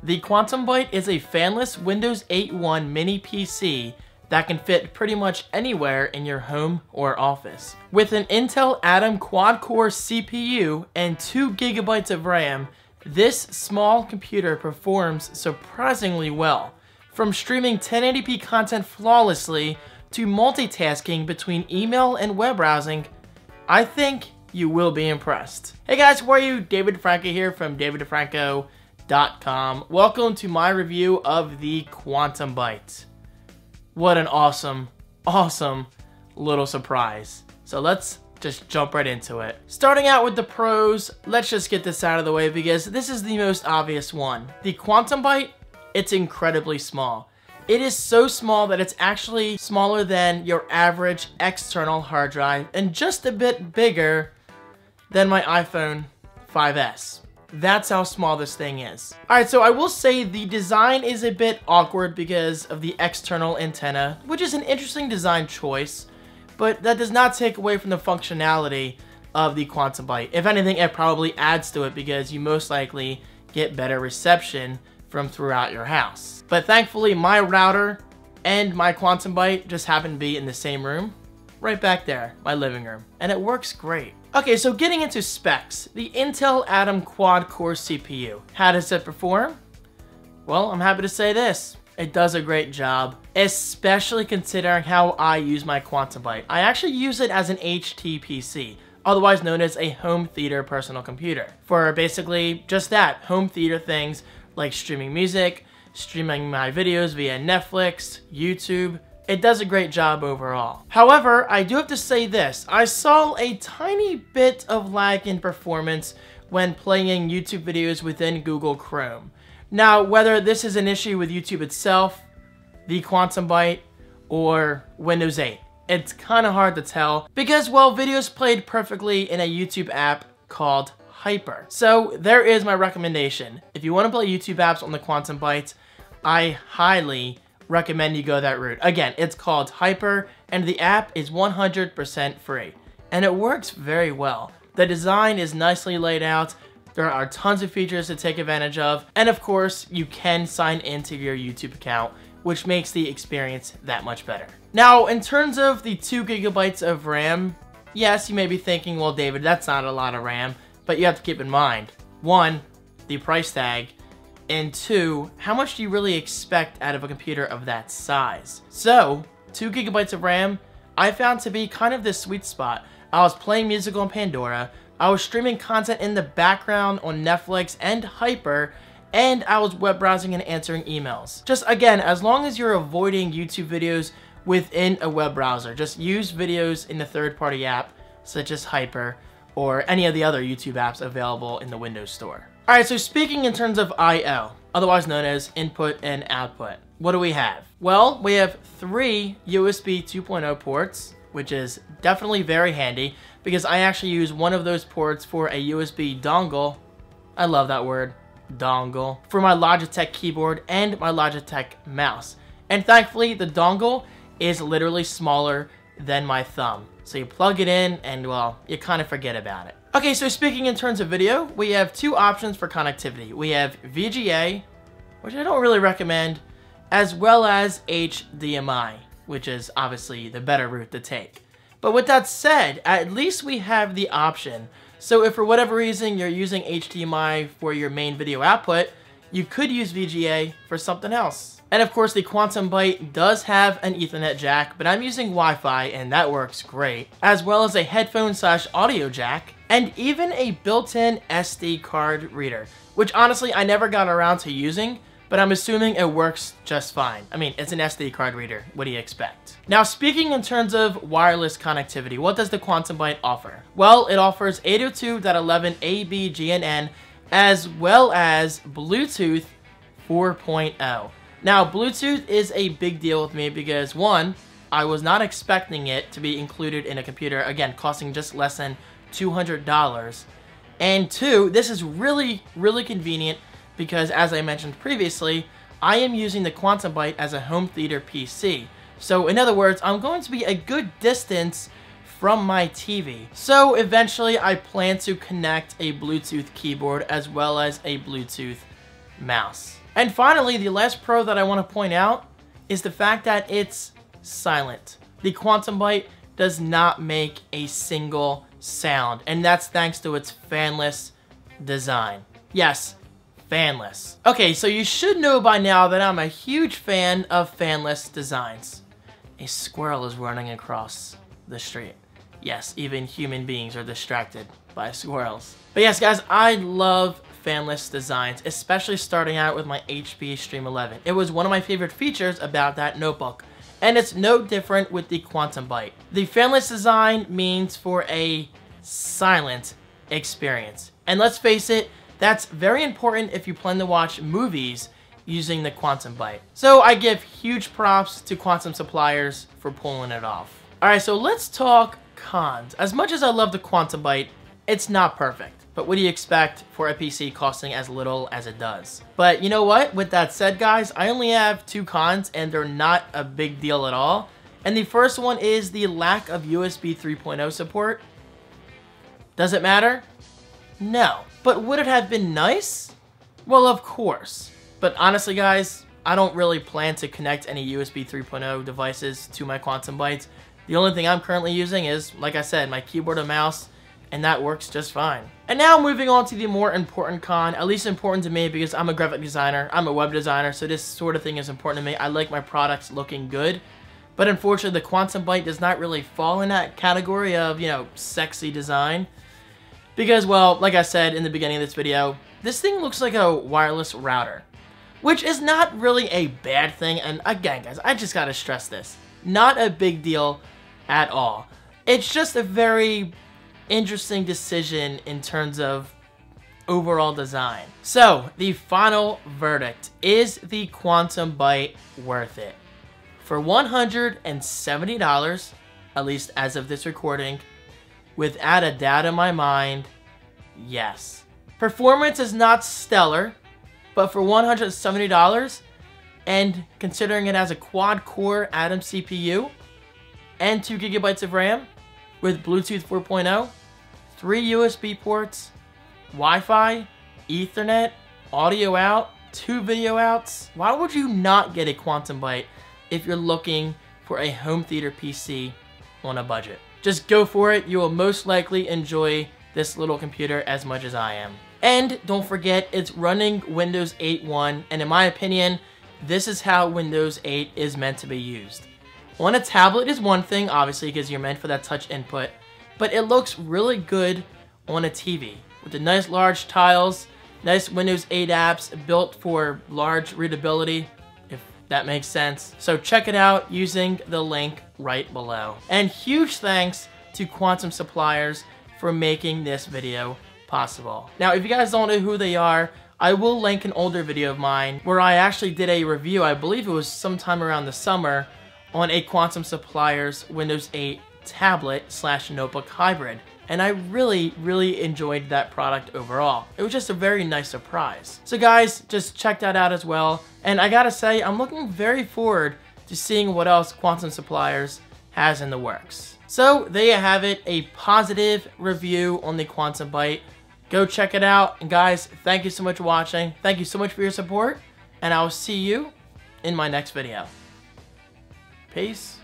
The Quantum Byte is a fanless Windows 8.1 mini PC that can fit pretty much anywhere in your home or office. With an Intel Atom quad-core CPU and 2 GB of RAM, this small computer performs surprisingly well. From streaming 1080p content flawlessly to multitasking between email and web browsing, I think you will be impressed. Hey guys, how are you? David Franco here from davidfranco.com. Welcome to my review of the Quantum Byte. What an awesome little surprise. So let's just jump right into it. Starting out with the pros, let's just get this out of the way because this is the most obvious one. The Quantum Byte, it's incredibly small. It is so small that it's actually smaller than your average external hard drive and just a bit bigger than my iPhone 5S. That's how small this thing is. Alright, so I will say the design is a bit awkward because of the external antenna, which is an interesting design choice, but that does not take away from the functionality of the Quantum Byte. If anything, it probably adds to it because you most likely get better reception from throughout your house. But thankfully, my router and my Quantum Byte just happen to be in the same room, right back there, my living room, and it works great. Okay, so getting into specs, the Intel Atom quad-core CPU. How does it perform? Well, I'm happy to say this. It does a great job, especially considering how I use my Quantum Byte. I actually use it as an HTPC, otherwise known as a home theater personal computer, for basically just that, home theater things like streaming music, streaming my videos via Netflix, YouTube. It does a great job overall. However, I do have to say this. I saw a tiny bit of lag in performance when playing YouTube videos within Google Chrome. Now, whether this is an issue with YouTube itself, the Quantum Byte, or Windows 8, it's kind of hard to tell because, well, videos played perfectly in a YouTube app called Hyper. So there is my recommendation. If you want to play YouTube apps on the Quantum Byte, I highly recommend you go that route. Again, it's called Hyper, and the app is 100% free, and it works very well. The design is nicely laid out, there are tons of features to take advantage of, and of course, you can sign into your YouTube account, which makes the experience that much better. Now, in terms of the 2 GB of RAM, yes, you may be thinking, well, David, that's not a lot of RAM, but you have to keep in mind, 1, the price tag, and 2, how much do you really expect out of a computer of that size? So, 2 GB of RAM, I found to be kind of the sweet spot. I was playing music on Pandora, I was streaming content in the background on Netflix and Hyper, and I was web browsing and answering emails. Just again, as long as you're avoiding YouTube videos within a web browser, just use videos in the third-party app, such as Hyper, or any of the other YouTube apps available in the Windows Store. Alright, so speaking in terms of I/O, otherwise known as input and output, what do we have? Well, we have 3 USB 2.0 ports, which is definitely very handy because I actually use one of those ports for a USB dongle. I love that word, dongle, for my Logitech keyboard and my Logitech mouse. And thankfully, the dongle is literally smaller than my thumb. So you plug it in and, well, you kind of forget about it. Okay, so speaking in terms of video, we have 2 options for connectivity. We have VGA, which I don't really recommend, as well as HDMI, which is obviously the better route to take. But with that said, at least we have the option. So if for whatever reason you're using HDMI for your main video output, you could use VGA for something else. And of course, the Quantum Byte does have an Ethernet jack, but I'm using Wi-Fi and that works great, as well as a headphone/audio jack, and even a built-in SD card reader, which honestly I never got around to using, but I'm assuming it works just fine. I mean, it's an SD card reader. What do you expect? Now, speaking in terms of wireless connectivity, what does the Quantum Byte offer? Well, it offers 802.11ab/GNN, as well as Bluetooth 4.0. Now, Bluetooth is a big deal with me because 1, I was not expecting it to be included in a computer, again, costing just less than $200. And 2, this is really convenient because, as I mentioned previously, I am using the Quantum Byte as a home theater PC. So, in other words, I'm going to be a good distance from my TV. So, eventually, I plan to connect a Bluetooth keyboard as well as a Bluetooth mouse. And finally, the last pro that I want to point out is the fact that it's silent. The Quantum Byte does not make a single sound, and that's thanks to its fanless design. Yes, fanless. Okay, so you should know by now that I'm a huge fan of fanless designs. A squirrel is running across the street. Yes, even human beings are distracted by squirrels. But yes, guys, I love fanless designs, especially starting out with my HP Stream 11. It was one of my favorite features about that notebook, and it's no different with the Quantum Byte. The fanless design means for a silent experience. And let's face it, that's very important if you plan to watch movies using the Quantum Byte. So I give huge props to Quantum Suppliers for pulling it off. Alright, so let's talk cons. As much as I love the Quantum Byte, it's not perfect. But what do you expect for a PC costing as little as it does? But you know what? With that said, guys, I only have 2 cons, and they're not a big deal at all. And the first one is the lack of USB 3.0 support. Does it matter? No. But would it have been nice? Well, of course. But honestly, guys, I don't really plan to connect any USB 3.0 devices to my Quantum Bytes. The only thing I'm currently using is, like I said, my keyboard and mouse, and that works just fine. And now moving on to the more important con, at least important to me because I'm a graphic designer, I'm a web designer, so this sort of thing is important to me. I like my products looking good. But unfortunately, the Quantum Byte does not really fall in that category of, you know, sexy design. Because, well, like I said in the beginning of this video, this thing looks like a wireless router. Which is not really a bad thing, and again, guys, I just gotta stress this. Not a big deal at all. It's just a very interesting decision in terms of overall design. So, the final verdict. Is the Quantum Byte worth it? For $170, at least as of this recording, without a doubt in my mind, yes. Performance is not stellar, but for $170, and considering it has a quad-core Atom CPU, and 2 GB of RAM, with Bluetooth 4.0, 3 USB ports, Wi-Fi, Ethernet, audio out, 2 video outs, why would you not get a Quantum Byte if you're looking for a home theater PC on a budget? Just go for it. You will most likely enjoy this little computer as much as I am. And don't forget, it's running Windows 8.1, and in my opinion, this is how Windows 8 is meant to be used. On a tablet is one thing, obviously, because you're meant for that touch input, but it looks really good on a TV with the nice large tiles, nice Windows 8 apps built for large readability, if that makes sense. So check it out using the link right below. And huge thanks to Quantum Suppliers for making this video possible. Now, if you guys don't know who they are, I will link an older video of mine where I actually did a review, I believe it was sometime around the summer, on a Quantum Suppliers Windows 8 tablet/notebook hybrid. And I really enjoyed that product overall. It was just a very nice surprise. So guys, just check that out as well. And I gotta say, I'm looking very forward to seeing what else Quantum Suppliers has in the works. So there you have it, a positive review on the Quantum Byte. Go check it out. And guys, thank you so much for watching. Thank you so much for your support. And I will see you in my next video. Peace.